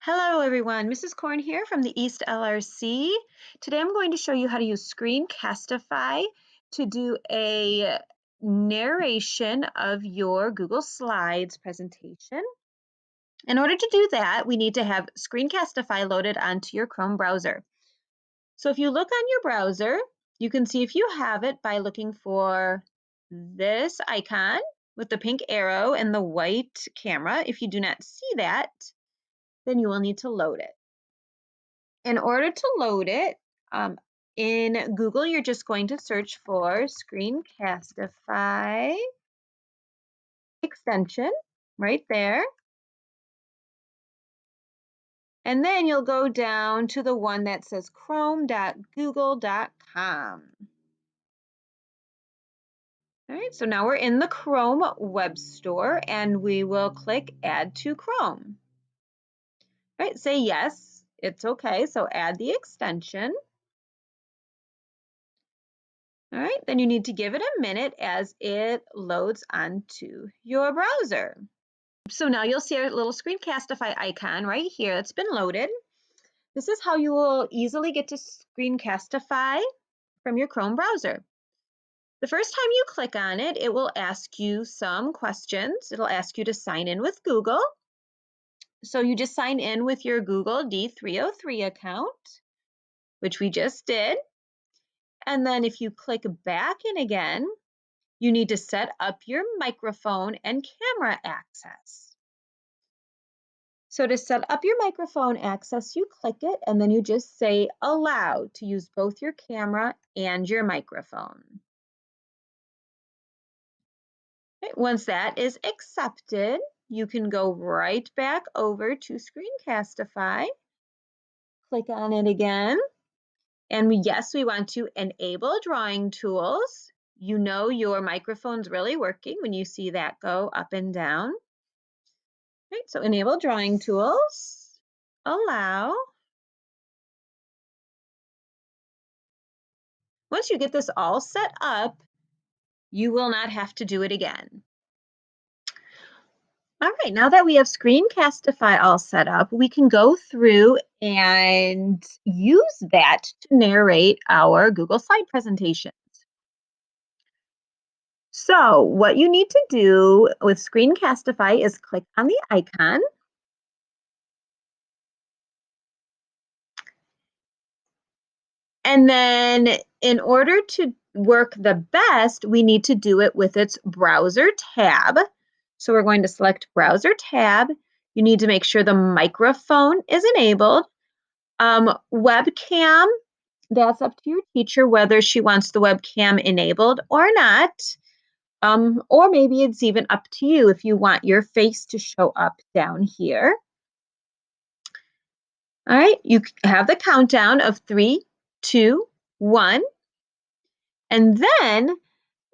Hello everyone, Mrs. Korn here from the East LRC. Today I'm going to show you how to use Screencastify to do a narration of your Google Slides presentation. In order to do that, we need to have Screencastify loaded onto your Chrome browser. So if you look on your browser, you can see if you have it by looking for this icon with the pink arrow and the white camera. If you do not see that, then you will need to load it. In order to load it, in Google, you're just going to search for Screencastify extension right there. And then you'll go down to the one that says chrome.google.com. All right, so now we're in the Chrome web store and we will click Add to Chrome. All right, say yes, it's okay, so add the extension. All right, then you need to give it a minute as it loads onto your browser. So now you'll see our little Screencastify icon right here. It's been loaded. This is how you will easily get to Screencastify from your Chrome browser. The first time you click on it, it will ask you some questions. It'll ask you to sign in with Google. So you just sign in with your Google D303 account, which we just did. And then if you click back in again, you need to set up your microphone and camera access. So to set up your microphone access, you click it and then you just say allow to use both your camera and your microphone. Okay, once that is accepted, you can go right back over to Screencastify, click on it again, and yes, we want to enable drawing tools. You know your microphone's really working when you see that go up and down. Right, so enable drawing tools, allow. Once you get this all set up, you will not have to do it again. All right, now that we have Screencastify all set up, we can go through and use that to narrate our Google slide presentations. So what you need to do with Screencastify is click on the icon. And then in order to work the best, we need to do it with its browser tab. So we're going to select browser tab. You need to make sure the microphone is enabled. Webcam, that's up to your teacher whether she wants the webcam enabled or not. Or maybe it's even up to you if you want your face to show up down here. All right, you have the countdown of 3, 2, 1. And then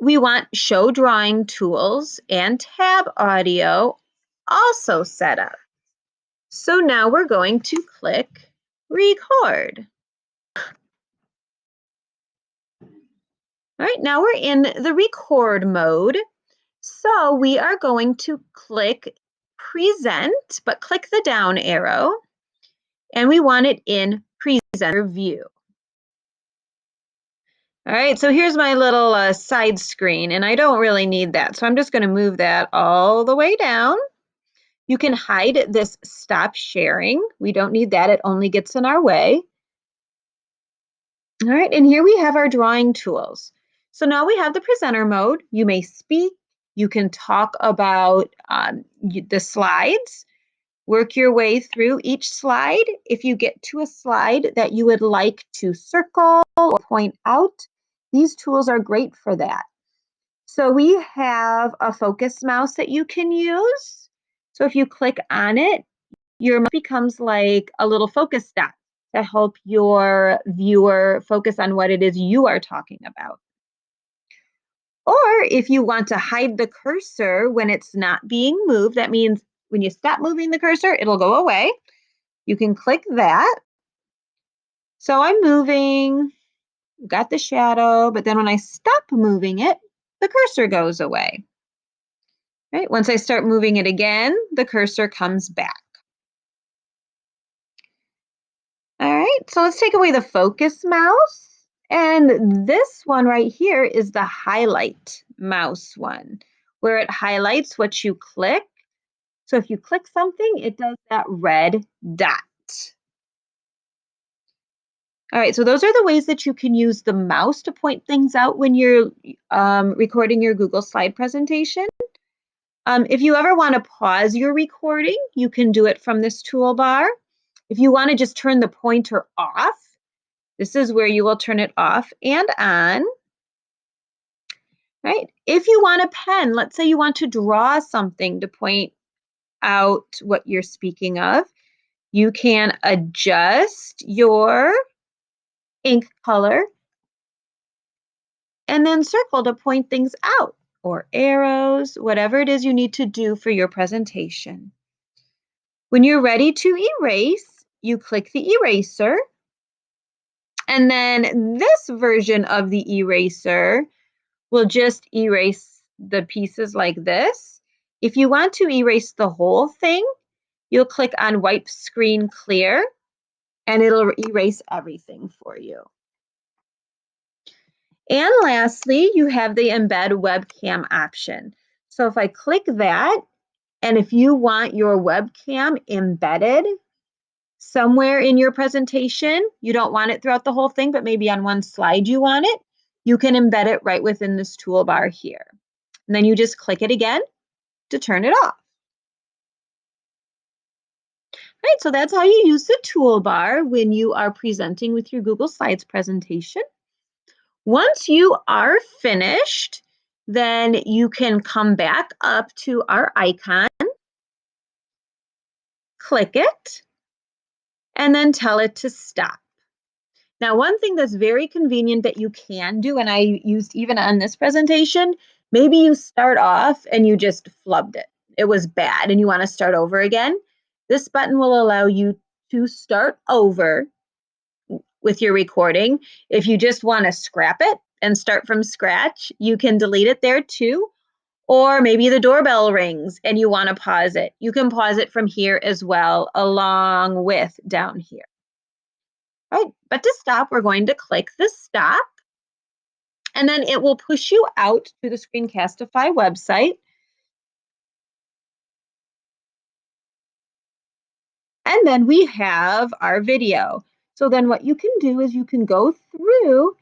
we want show drawing tools and tab audio also set up. So now we're going to click record. All right, now we're in the record mode. So we are going to click present, but click the down arrow, and we want it in presenter view. All right, so here's my little side screen, and I don't really need that. So I'm just going to move that all the way down. You can hide this stop sharing. We don't need that. It only gets in our way. All right, and here we have our drawing tools. So now we have the presenter mode. You may speak. You can talk about the slides. Work your way through each slide. If you get to a slide that you would like to circle or point out, these tools are great for that. So we have a focus mouse that you can use. So if you click on it, your mouse becomes like a little focus dot to help your viewer focus on what it is you are talking about. Or if you want to hide the cursor when it's not being moved, that means when you stop moving the cursor, it'll go away. You can click that. So I'm moving, got the shadow, but then when I stop moving it, the cursor goes away. Right? Once I start moving it again, the cursor comes back. right, so let's take away the focus mouse. And this one right here is the highlight mouse one, where it highlights what you click. So if you click something, it does that red dot. All right, so those are the ways that you can use the mouse to point things out when you're recording your Google slide presentation. If you ever want to pause your recording, you can do it from this toolbar. If you want to just turn the pointer off, this is where you will turn it off and on. Right? If you want a pen, let's say you want to draw something to point out what you're speaking of, you can adjust your ink color and then circle to point things out, or arrows, whatever it is you need to do for your presentation. When you're ready to erase, you click the eraser, and then this version of the eraser will just erase the pieces like this. If you want to erase the whole thing, you'll click on Wipe Screen Clear, and it'll erase everything for you. And lastly, you have the Embed Webcam option. So if I click that, and if you want your webcam embedded somewhere in your presentation, you don't want it throughout the whole thing, but maybe on one slide you want it, you can embed it right within this toolbar here. And then you just click it again to turn it off. Right, so that's how you use the toolbar when you are presenting with your Google Slides presentation. Once you are finished, then you can come back up to our icon, click it, and then tell it to stop. Now, one thing that's very convenient that you can do, and I used even on this presentation, maybe you start off and you just flubbed it. It was bad and you want to start over again. This button will allow you to start over with your recording. If you just want to scrap it and start from scratch, you can delete it there too. Or maybe the doorbell rings and you want to pause it. You can pause it from here as well, along with down here. Right, but to stop, we're going to click the stop, and then it will push you out to the Screencastify website. And then we have our video. So then what you can do is you can go through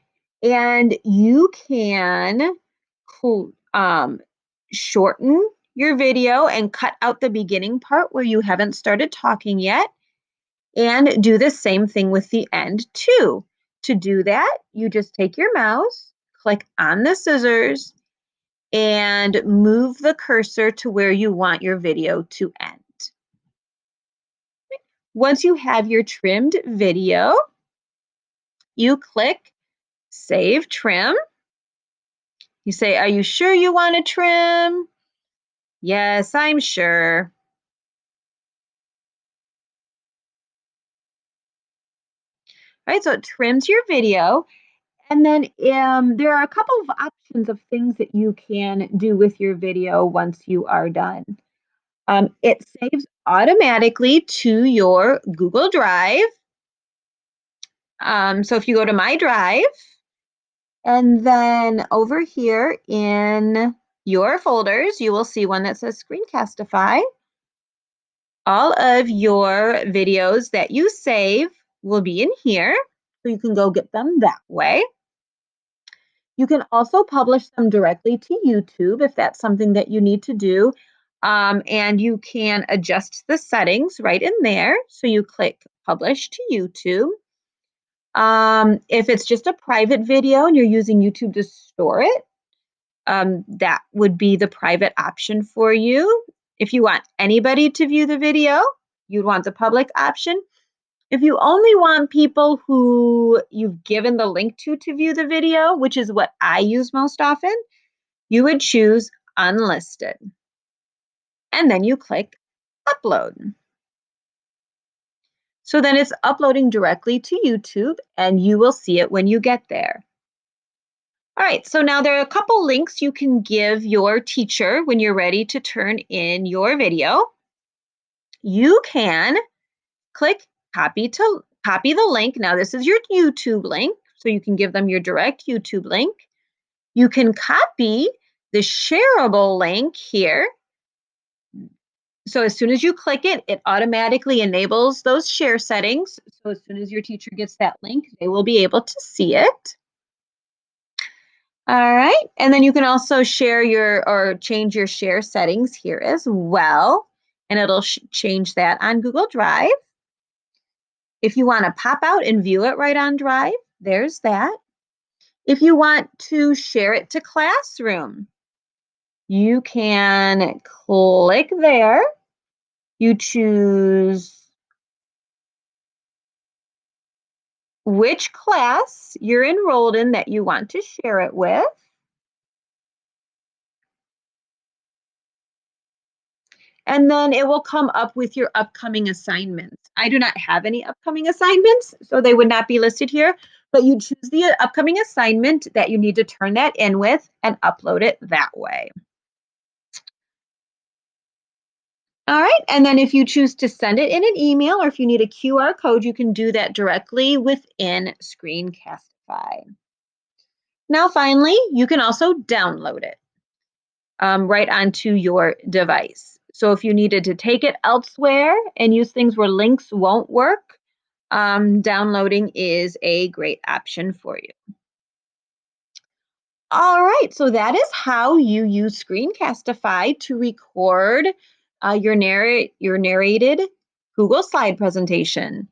and you can shorten your video and cut out the beginning part where you haven't started talking yet, and do the same thing with the end too. To do that, you just take your mouse, click on the scissors, and move the cursor to where you want your video to end. Once you have your trimmed video, you click Save Trim. You say, are you sure you want to trim? Yes, I'm sure. All right, so it trims your video. And then there are a couple of options of things that you can do with your video once you are done. It saves automatically to your Google Drive. So if you go to My Drive, and then over here in your folders, you will see one that says Screencastify. All of your videos that you save will be in here, so you can go get them that way. You can also publish them directly to YouTube if that's something that you need to do. And you can adjust the settings right in there. So you click Publish to YouTube. If it's just a private video and you're using YouTube to store it, that would be the private option for you. If you want anybody to view the video, you'd want the public option. If you only want people who you've given the link to view the video, which is what I use most often, you would choose unlisted. And then you click upload. So then it's uploading directly to YouTube and you will see it when you get there. All right, so now there are a couple links you can give your teacher when you're ready to turn in your video. You can click copy to Copy the link. Now, this is your YouTube link, so you can give them your direct YouTube link. You can copy the shareable link here. So as soon as you click it, it automatically enables those share settings. So as soon as your teacher gets that link, they will be able to see it. All right, and then you can also share or change your share settings here as well, and it'll change that on Google Drive. If you want to pop out and view it right on Drive, there's that. If you want to share it to Classroom, you can click there. You choose which class you're enrolled in that you want to share it with. And then it will come up with your upcoming assignments. I do not have any upcoming assignments, so they would not be listed here, but you choose the upcoming assignment that you need to turn that in with and upload it that way. All right, and then if you choose to send it in an email or if you need a QR code, you can do that directly within Screencastify. Now, finally, you can also download it right onto your device. So if you needed to take it elsewhere and use things where links won't work, downloading is a great option for you. All right, so that is how you use Screencastify to record your narrated Google slide presentation.